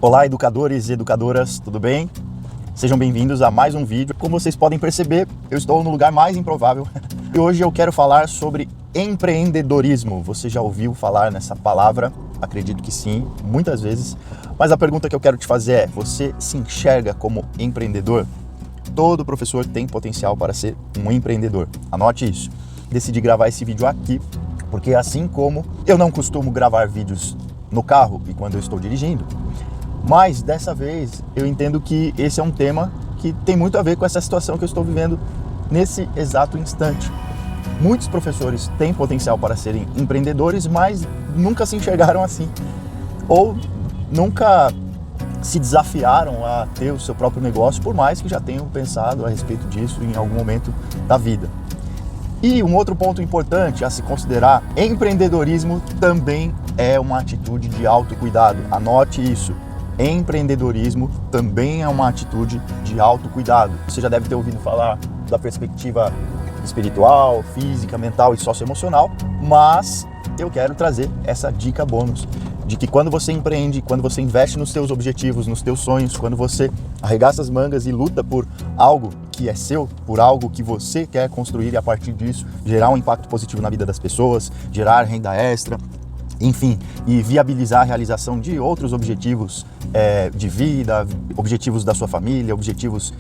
Olá, educadores e educadoras, tudo bem? Sejam bem-vindos a mais um vídeo. Como vocês podem perceber, eu estou no lugar mais improvável e hoje eu quero falar sobre empreendedorismo. Você já ouviu falar nessa palavra? Acredito que sim, muitas vezes. Mas a pergunta que eu quero te fazer é: você se enxerga como empreendedor? Todo professor tem potencial para ser um empreendedor. Anote isso. Decidi gravar esse vídeo aqui porque, assim como eu não costumo gravar vídeos no carro e quando eu estou dirigindo, mas dessa vez eu entendo que esse é um tema que tem muito a ver com essa situação que eu estou vivendo nesse exato instante. Muitos professores têm potencial para serem empreendedores, mas nunca se enxergaram assim, ou nunca se desafiaram a ter o seu próprio negócio, por mais que já tenham pensado a respeito disso em algum momento da vida. E um outro ponto importante a se considerar: empreendedorismo também é uma atitude de autocuidado. Anote isso. Empreendedorismo também é uma atitude de autocuidado. Você já deve ter ouvido falar da perspectiva espiritual, física, mental e socioemocional, mas eu quero trazer essa dica bônus de que quando você empreende, quando você investe nos seus objetivos, nos teus sonhos, quando você arregaça as mangas e luta por algo que é seu, por algo que você quer construir e a partir disso gerar um impacto positivo na vida das pessoas, gerar renda extra, enfim, e viabilizar a realização de outros objetivos de vida, objetivos da sua família, objetivos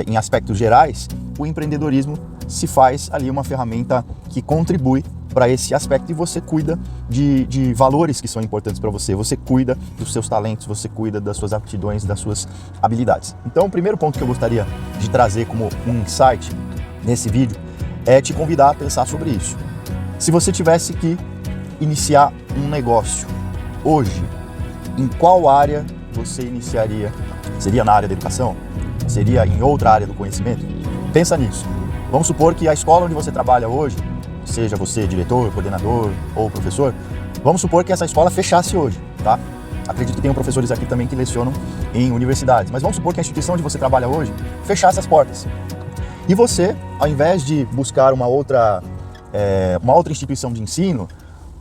em aspectos gerais, o empreendedorismo se faz ali uma ferramenta que contribui para esse aspecto e você cuida de valores que são importantes para você, você cuida dos seus talentos, você cuida das suas aptidões, das suas habilidades. Então, o primeiro ponto que eu gostaria de trazer como um insight nesse vídeo é te convidar a pensar sobre isso. Se você tivesse que iniciar um negócio hoje, em qual área você iniciaria? Seria na área da educação? Seria em outra área do conhecimento? Pensa nisso. Vamos supor que a escola onde você trabalha hoje, seja você diretor, coordenador ou professor, vamos supor que essa escola fechasse hoje, tá? Acredito que tenham professores aqui também que lecionam em universidades, mas vamos supor que a instituição onde você trabalha hoje fechasse as portas. E você, ao invés de buscar uma outra instituição de ensino,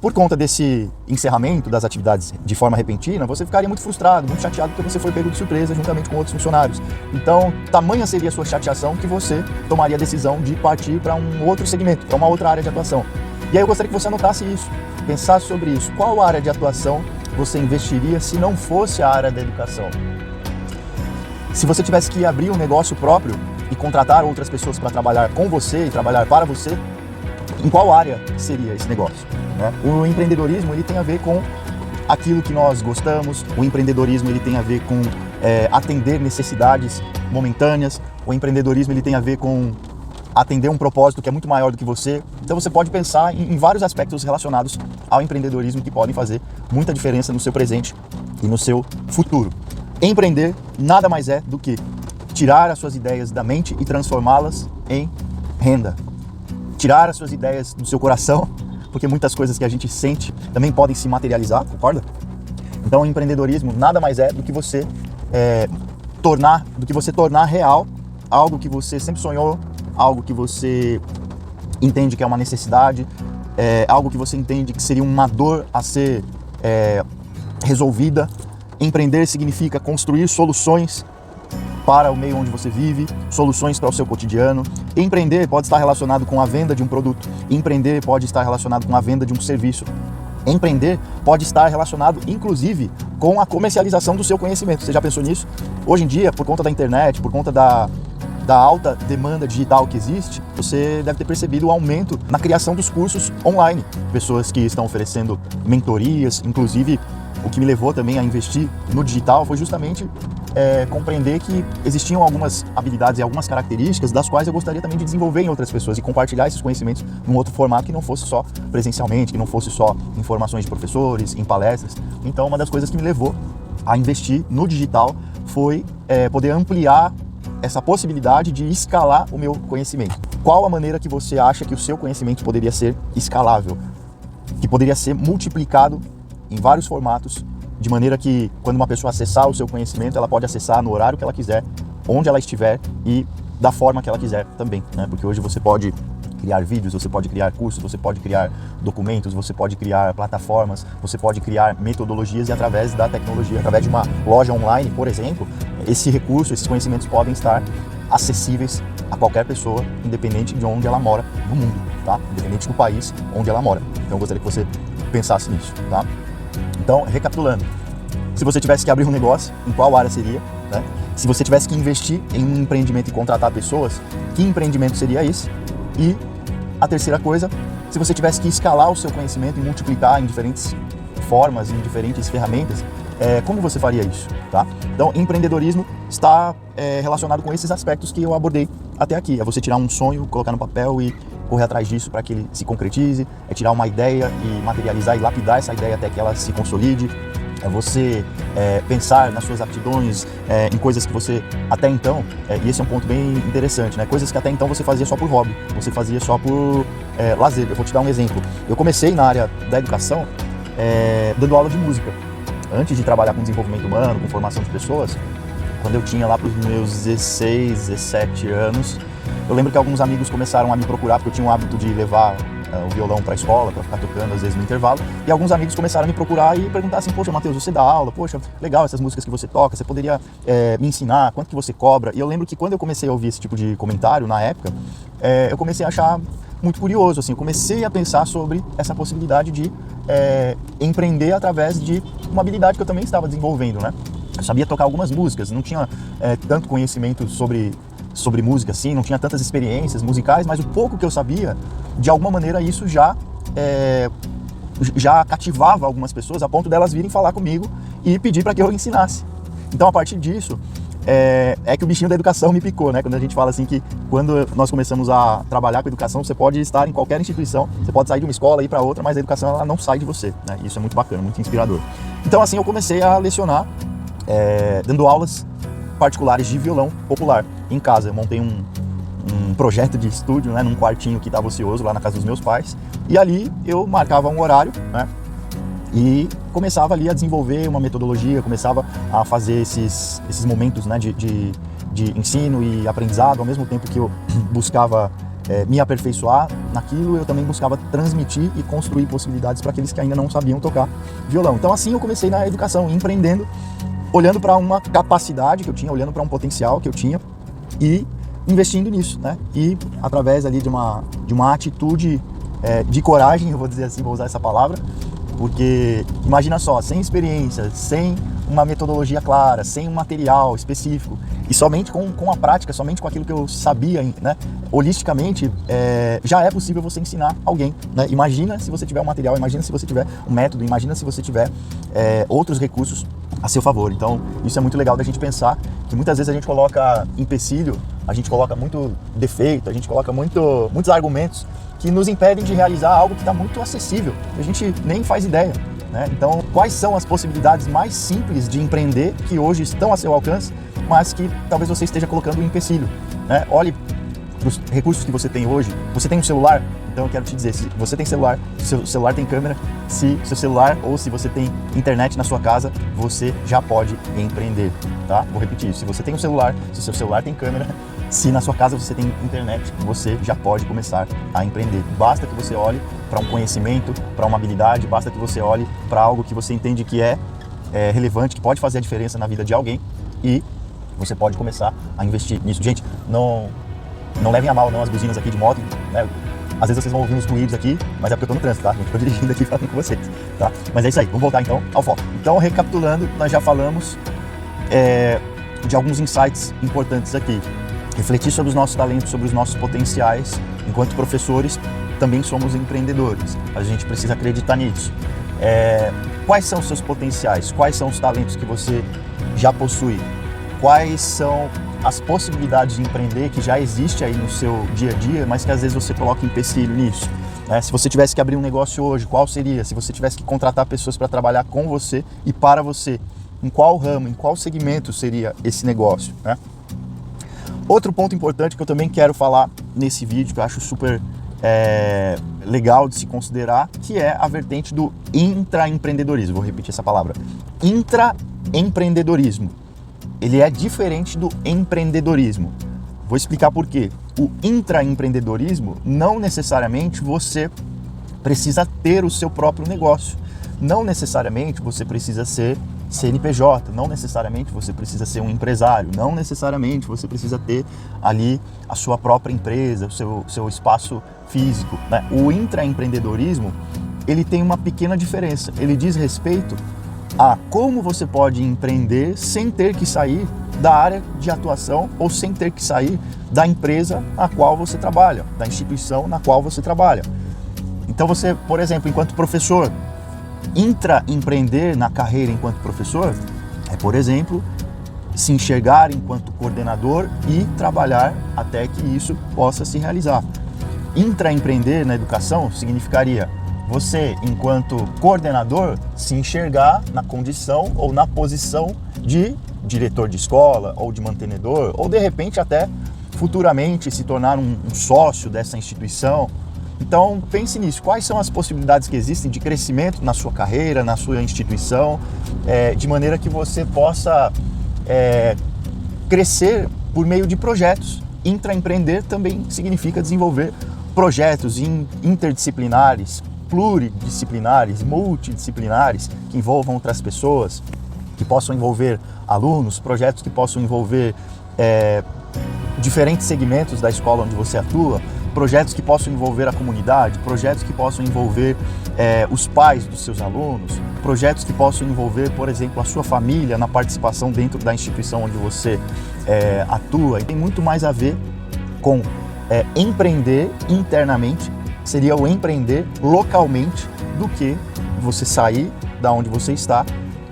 por conta desse encerramento das atividades de forma repentina, você ficaria muito frustrado, muito chateado porque você foi pego de surpresa juntamente com outros funcionários. Então, tamanha seria a sua chateação que você tomaria a decisão de partir para um outro segmento, para uma outra área de atuação. E aí eu gostaria que você anotasse isso, pensasse sobre isso. Qual área de atuação você investiria se não fosse a área da educação? Se você tivesse que abrir um negócio próprio e contratar outras pessoas para trabalhar com você e trabalhar para você, em qual área seria esse negócio? O empreendedorismo ele tem a ver com aquilo que nós gostamos, o empreendedorismo ele tem a ver com atender necessidades momentâneas, o empreendedorismo ele tem a ver com atender um propósito que é muito maior do que você. Então você pode pensar em vários aspectos relacionados ao empreendedorismo que podem fazer muita diferença no seu presente e no seu futuro. Empreender nada mais é do que tirar as suas ideias da mente e transformá-las em renda. Tirar as suas ideias do seu coração, porque muitas coisas que a gente sente também podem se materializar, concorda? Então, o empreendedorismo nada mais é do que você tornar real algo que você sempre sonhou, algo que você entende que é uma necessidade, algo que você entende que seria uma dor a ser resolvida. Empreender significa construir soluções para o meio onde você vive, soluções para o seu cotidiano. Empreender pode estar relacionado com a venda de um produto. Empreender pode estar relacionado com a venda de um serviço. Empreender pode estar relacionado, inclusive, com a comercialização do seu conhecimento. Você já pensou nisso? Hoje em dia, por conta da internet, por conta da alta demanda digital que existe, você deve ter percebido o aumento na criação dos cursos online. Pessoas que estão oferecendo mentorias, inclusive o que me levou também a investir no digital foi justamente compreender que existiam algumas habilidades e algumas características das quais eu gostaria também de desenvolver em outras pessoas e compartilhar esses conhecimentos num outro formato que não fosse só presencialmente, que não fosse só informações de professores, em palestras. Então, uma das coisas que me levou a investir no digital foi poder ampliar essa possibilidade de escalar o meu conhecimento. Qual a maneira que você acha que o seu conhecimento poderia ser escalável, que poderia ser multiplicado em vários formatos, de maneira que quando uma pessoa acessar o seu conhecimento, ela pode acessar no horário que ela quiser, onde ela estiver e da forma que ela quiser também, né? Porque hoje você pode criar vídeos, você pode criar cursos, você pode criar documentos, você pode criar plataformas, você pode criar metodologias e através da tecnologia, através de uma loja online, por exemplo, esse recurso, esses conhecimentos podem estar acessíveis a qualquer pessoa, independente de onde ela mora no mundo, tá? Independente do país onde ela mora. Então eu gostaria que você pensasse nisso, tá? Então, recapitulando, se você tivesse que abrir um negócio, em qual área seria, né? Se você tivesse que investir em um empreendimento e contratar pessoas, que empreendimento seria esse? E a terceira coisa, se você tivesse que escalar o seu conhecimento e multiplicar em diferentes formas, em diferentes ferramentas, como você faria isso, tá? Então, empreendedorismo está relacionado com esses aspectos que eu abordei até aqui. É você tirar um sonho, colocar no papel e correr atrás disso para que ele se concretize, é tirar uma ideia e materializar e lapidar essa ideia até que ela se consolide, é você pensar nas suas aptidões, em coisas que você até então, e esse é um ponto bem interessante, né? Coisas que até então você fazia só por hobby, você fazia só por lazer. Eu vou te dar um exemplo. Eu comecei na área da educação dando aula de música. Antes de trabalhar com desenvolvimento humano, com formação de pessoas, quando eu tinha lá para os meus 16, 17 anos, eu lembro que alguns amigos começaram a me procurar, porque eu tinha o hábito de levar o violão para a escola, para ficar tocando às vezes no intervalo, e alguns amigos começaram a me procurar e perguntar assim: poxa, Matheus, você dá aula, poxa, legal essas músicas que você toca, você poderia me ensinar, quanto que você cobra? E eu lembro que quando eu comecei a ouvir esse tipo de comentário, na época, eu comecei a achar muito curioso, assim, eu comecei a pensar sobre essa possibilidade de empreender através de uma habilidade que eu também estava desenvolvendo, né? Eu sabia tocar algumas músicas, não tinha tanto conhecimento sobre música, assim, não tinha tantas experiências musicais, mas o pouco que eu sabia, de alguma maneira isso já cativava algumas pessoas a ponto delas virem falar comigo e pedir para que eu ensinasse. Então, a partir disso, que o bichinho da educação me picou, né? Quando a gente fala assim que quando nós começamos a trabalhar com educação, você pode estar em qualquer instituição, você pode sair de uma escola e ir para outra, mas a educação ela não sai de você, né? Isso é muito bacana, muito inspirador. Então, assim, eu comecei a lecionar, dando aulas particulares de violão popular em casa. Eu montei um projeto de estúdio, né, num quartinho que estava ocioso lá na casa dos meus pais, e ali eu marcava um horário, né, e começava ali a desenvolver uma metodologia, começava a fazer esses momentos, né, de ensino e aprendizado. Ao mesmo tempo que eu buscava me aperfeiçoar naquilo, eu também buscava transmitir e construir possibilidades para aqueles que ainda não sabiam tocar violão. Então assim eu comecei na educação, empreendendo, olhando para uma capacidade que eu tinha, olhando para um potencial que eu tinha e investindo nisso, né? E através ali de uma atitude de coragem, eu vou dizer assim, vou usar essa palavra, porque imagina só, sem experiência, sem uma metodologia clara, sem um material específico e somente com a prática, somente com aquilo que eu sabia, né? Holisticamente, já é possível você ensinar alguém, né? Imagina se você tiver um material, imagina se você tiver um método, imagina se você tiver outros recursos a seu favor. Então, isso é muito legal da gente pensar, que muitas vezes a gente coloca empecilho, a gente coloca muito defeito, a gente coloca muitos argumentos que nos impedem de realizar algo que está muito acessível, a gente nem faz ideia, né? Então, quais são as possibilidades mais simples de empreender que hoje estão a seu alcance, mas que talvez você esteja colocando um empecilho, né? Olhe para os recursos que você tem hoje. Você tem um celular? Então eu quero te dizer, se você tem celular, se seu celular tem câmera, se seu celular ou se você tem internet na sua casa, você já pode empreender, tá? Vou repetir isso. Se você tem um celular, se seu celular tem câmera, se na sua casa você tem internet, você já pode começar a empreender. Basta que você olhe para um conhecimento, para uma habilidade, basta que você olhe para algo que você entende que é relevante, que pode fazer a diferença na vida de alguém e você pode começar a investir nisso. Gente, não levem a mal não as buzinas aqui de moto, né? Às vezes vocês vão ouvir uns ruídos aqui, mas é porque eu tô no trânsito, tá? Eu tô dirigindo aqui falando com vocês, tá? Mas é isso aí, vamos voltar então ao foco. Então, recapitulando, nós já falamos de alguns insights importantes aqui. Refletir sobre os nossos talentos, sobre os nossos potenciais. Enquanto professores, também somos empreendedores. A gente precisa acreditar nisso. Quais são os seus potenciais? Quais são os talentos que você já possui? Quais são as possibilidades de empreender que já existe aí no seu dia a dia, mas que às vezes você coloca empecilho nisso, né? Se você tivesse que abrir um negócio hoje, qual seria? Se você tivesse que contratar pessoas para trabalhar com você e para você, em qual ramo, em qual segmento seria esse negócio, né? Outro ponto importante que eu também quero falar nesse vídeo, que eu acho super legal de se considerar, que é a vertente do intraempreendedorismo. Vou repetir essa palavra. Intraempreendedorismo. Ele é diferente do empreendedorismo. Vou explicar por quê. o intraempreendedorismo, não necessariamente você precisa ter o seu próprio negócio. Não necessariamente você precisa ser CNPJ, não necessariamente você precisa ser um empresário, não necessariamente você precisa ter ali a sua própria empresa, o seu espaço físico, né? O intraempreendedorismo, ele tem uma pequena diferença. Ele diz respeito a como você pode empreender sem ter que sair da área de atuação ou sem ter que sair da empresa na qual você trabalha, da instituição na qual você trabalha. Então você, por exemplo, enquanto professor, intraempreender na carreira enquanto professor é, por exemplo, se enxergar enquanto coordenador e trabalhar até que isso possa se realizar. Intraempreender na educação significaria você, enquanto coordenador, se enxergar na condição ou na posição de diretor de escola ou de mantenedor, ou de repente até futuramente se tornar um sócio dessa instituição. Então pense nisso, quais são as possibilidades que existem de crescimento na sua carreira, na sua instituição, de maneira que você possa crescer por meio de projetos. Intraempreender também significa desenvolver projetos interdisciplinares, pluridisciplinares, multidisciplinares, que envolvam outras pessoas, que possam envolver alunos, projetos que possam envolver diferentes segmentos da escola onde você atua, projetos que possam envolver a comunidade, projetos que possam envolver os pais dos seus alunos, projetos que possam envolver, por exemplo, a sua família na participação dentro da instituição onde você atua. E tem muito mais a ver com empreender internamente, seria o empreender localmente, do que você sair da onde você está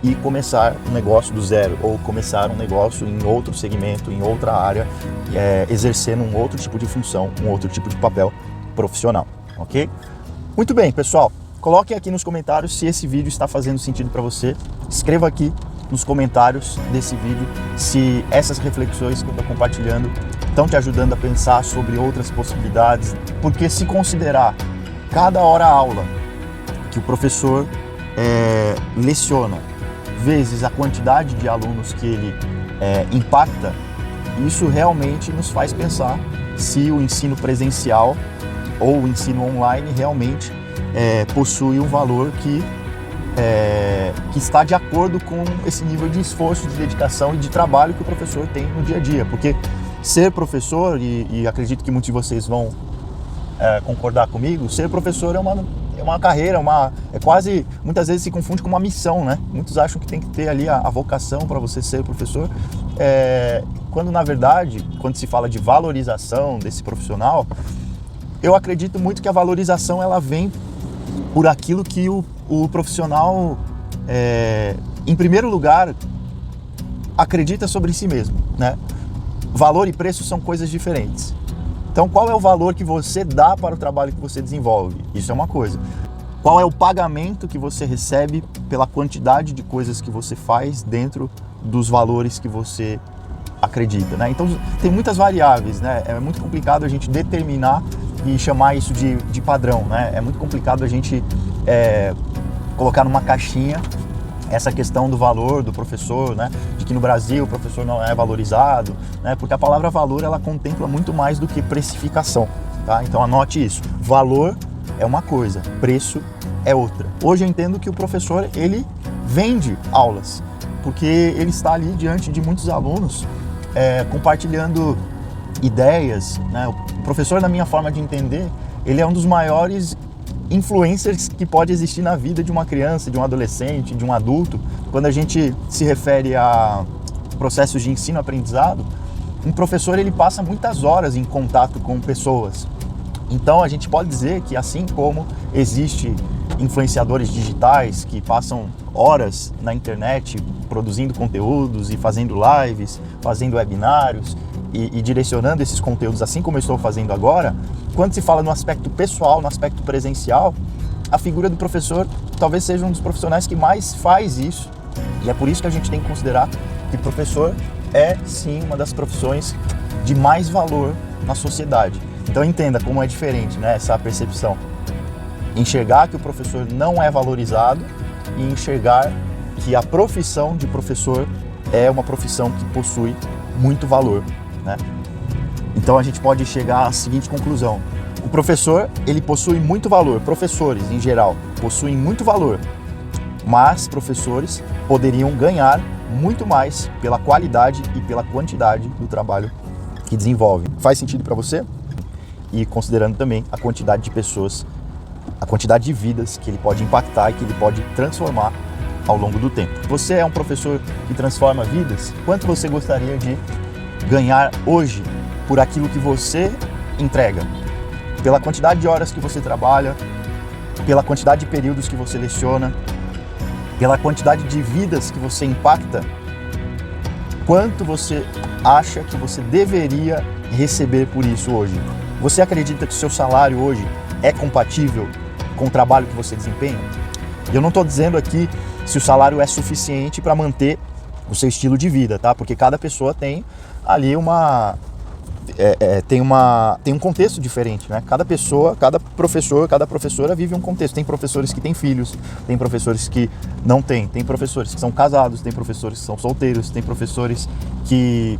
e começar um negócio do zero, ou começar um negócio em outro segmento, em outra área, exercendo um outro tipo de função, um outro tipo de papel profissional, ok? Muito bem, pessoal, coloquem aqui nos comentários se esse vídeo está fazendo sentido para você. Escreva aqui nos comentários desse vídeo se essas reflexões que eu estou compartilhando estão te ajudando a pensar sobre outras possibilidades, porque se considerar cada hora aula que o professor leciona, vezes a quantidade de alunos que ele impacta, isso realmente nos faz pensar se o ensino presencial ou o ensino online realmente possui um valor que está de acordo com esse nível de esforço, de dedicação e de trabalho que o professor tem no dia a dia. Porque ser professor, e acredito que muitos de vocês vão concordar comigo, ser professor é uma carreira, quase, muitas vezes se confunde com uma missão, né? Muitos acham que tem que ter ali a vocação para você ser professor, quando na verdade, quando se fala de valorização desse profissional, eu acredito muito que a valorização ela vem por aquilo que o profissional, em primeiro lugar, acredita sobre si mesmo, né? Valor e preço são coisas diferentes. Então, qual é o valor que você dá para o trabalho que você desenvolve? Isso é uma coisa. Qual é o pagamento que você recebe pela quantidade de coisas que você faz dentro dos valores que você acredita, né? Então, tem muitas variáveis, né? É muito complicado a gente determinar e chamar isso de padrão, né? É muito complicado a gente colocar numa caixinha essa questão do valor do professor, né? De que no Brasil o professor não é valorizado, né? Porque a palavra valor ela contempla muito mais do que precificação, tá? Então anote isso. Valor é uma coisa, preço é outra. Hoje eu entendo que o professor ele vende aulas, porque ele está ali diante de muitos alunos compartilhando ideias, né? O professor, na minha forma de entender, ele é um dos maiores influencers que pode existir na vida de uma criança, de um adolescente, de um adulto. Quando a gente se refere a processos de ensino-aprendizado, um professor ele passa muitas horas em contato com pessoas. Então a gente pode dizer que assim como existe influenciadores digitais que passam horas na internet produzindo conteúdos e fazendo lives, fazendo webinários e direcionando esses conteúdos, assim como eu estou fazendo agora, quando se fala no aspecto pessoal, no aspecto presencial, a figura do professor talvez seja um dos profissionais que mais faz isso. E é por isso que a gente tem que considerar que professor é sim uma das profissões de mais valor na sociedade. Então entenda como é diferente, né, essa percepção. Enxergar que o professor não é valorizado e enxergar que a profissão de professor é uma profissão que possui muito valor, né? Então a gente pode chegar à seguinte conclusão: o professor, ele possui muito valor, professores em geral possuem muito valor, mas professores poderiam ganhar muito mais pela qualidade e pela quantidade do trabalho que desenvolvem. Faz sentido para você? E considerando também a quantidade de pessoas, a quantidade de vidas que ele pode impactar e que ele pode transformar ao longo do tempo. Você é um professor que transforma vidas? Quanto você gostaria de ganhar hoje por aquilo que você entrega? Pela quantidade de horas que você trabalha, pela quantidade de períodos que você leciona, pela quantidade de vidas que você impacta, quanto você acha que você deveria receber por isso hoje? Você acredita que o seu salário hoje é compatível com o trabalho que você desempenha? Eu não estou dizendo aqui se o salário é suficiente para manter o seu estilo de vida, tá? Porque cada pessoa tem ali tem um contexto diferente, né? Cada pessoa, cada professor, cada professora vive um contexto. Tem professores que têm filhos, tem professores que não têm, tem professores que são casados, tem professores que são solteiros, tem professores que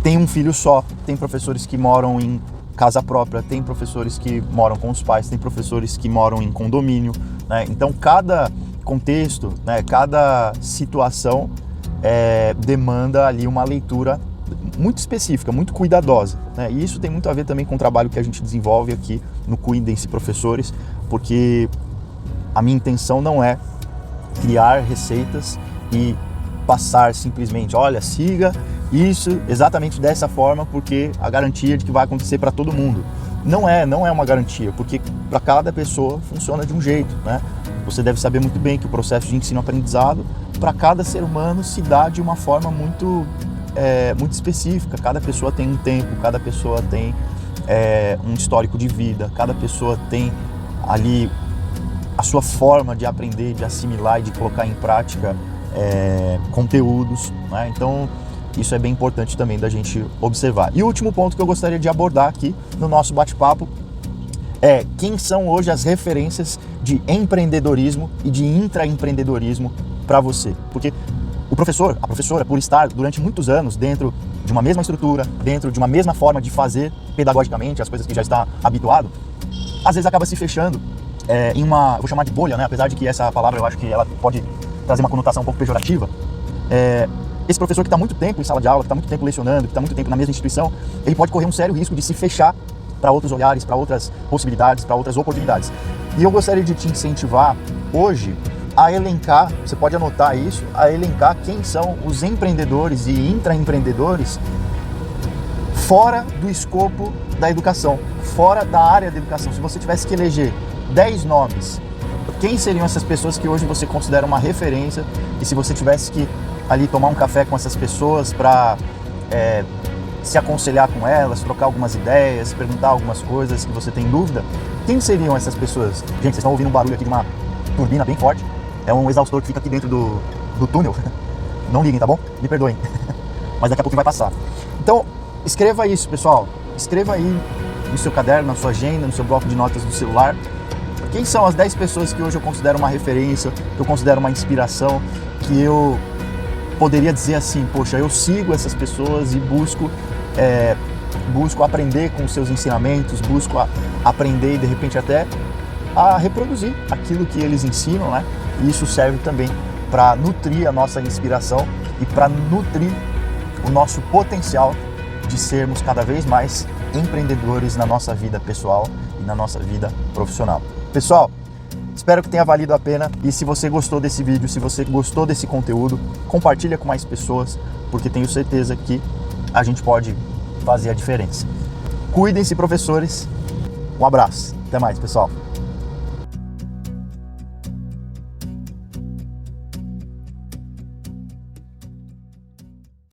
têm um filho só, tem professores que moram em casa própria, tem professores que moram com os pais, tem professores que moram em condomínio, né? Então cada contexto, né, cada situação demanda ali uma leitura muito específica, muito cuidadosa, né? E isso tem muito a ver também com o trabalho que a gente desenvolve aqui no Cuidem-se Professores, porque a minha intenção não é criar receitas e passar simplesmente, olha, siga isso exatamente dessa forma porque a garantia de que vai acontecer para todo mundo. Não é uma garantia, porque para cada pessoa funciona de um jeito, né? Você deve saber muito bem que o processo de ensino-aprendizado para cada ser humano se dá de uma forma muito específica. Cada pessoa tem um tempo, cada pessoa tem um histórico de vida, cada pessoa tem ali a sua forma de aprender, de assimilar e de colocar em prática conteúdos, né? Então isso é bem importante também da gente observar. E o último ponto que eu gostaria de abordar aqui no nosso bate-papo é quem são hoje as referências de empreendedorismo e de intraempreendedorismo para você. Porque o professor, a professora, por estar durante muitos anos dentro de uma mesma estrutura, dentro de uma mesma forma de fazer pedagogicamente as coisas que já está habituado, às vezes acaba se fechando em uma, vou chamar de bolha, né? Apesar de que essa palavra eu acho que ela pode trazer uma conotação um pouco pejorativa. Esse professor que está muito tempo em sala de aula, que está muito tempo lecionando, que está muito tempo na mesma instituição, ele pode correr um sério risco de se fechar para outros olhares, para outras possibilidades, para outras oportunidades. E eu gostaria de te incentivar hoje a elencar, você pode anotar isso, a elencar quem são os empreendedores e intraempreendedores fora do escopo da educação, fora da área da educação. Se você tivesse que eleger 10 nomes, quem seriam essas pessoas que hoje você considera uma referência? E se você tivesse que ali tomar um café com essas pessoas para se aconselhar com elas, trocar algumas ideias, perguntar algumas coisas que você tem dúvida, quem seriam essas pessoas? Gente, vocês estão ouvindo um barulho aqui de uma turbina bem forte, é um exaustor que fica aqui dentro do túnel, não liguem, tá bom? Me perdoem, mas daqui a pouco vai passar. Então, escreva isso, pessoal, escreva aí no seu caderno, na sua agenda, no seu bloco de notas do celular, quem são as 10 pessoas que hoje eu considero uma referência, que eu considero uma inspiração, que eu poderia dizer assim, poxa, eu sigo essas pessoas e busco aprender com os seus ensinamentos, busco aprender e de repente até a reproduzir aquilo que eles ensinam, né? E isso serve também para nutrir a nossa inspiração e para nutrir o nosso potencial de sermos cada vez mais empreendedores na nossa vida pessoal e na nossa vida profissional. Pessoal, espero que tenha valido a pena e se você gostou desse vídeo, se você gostou desse conteúdo, compartilha com mais pessoas, porque tenho certeza que a gente pode fazer a diferença. Cuidem-se, professores. Um abraço. Até mais, pessoal.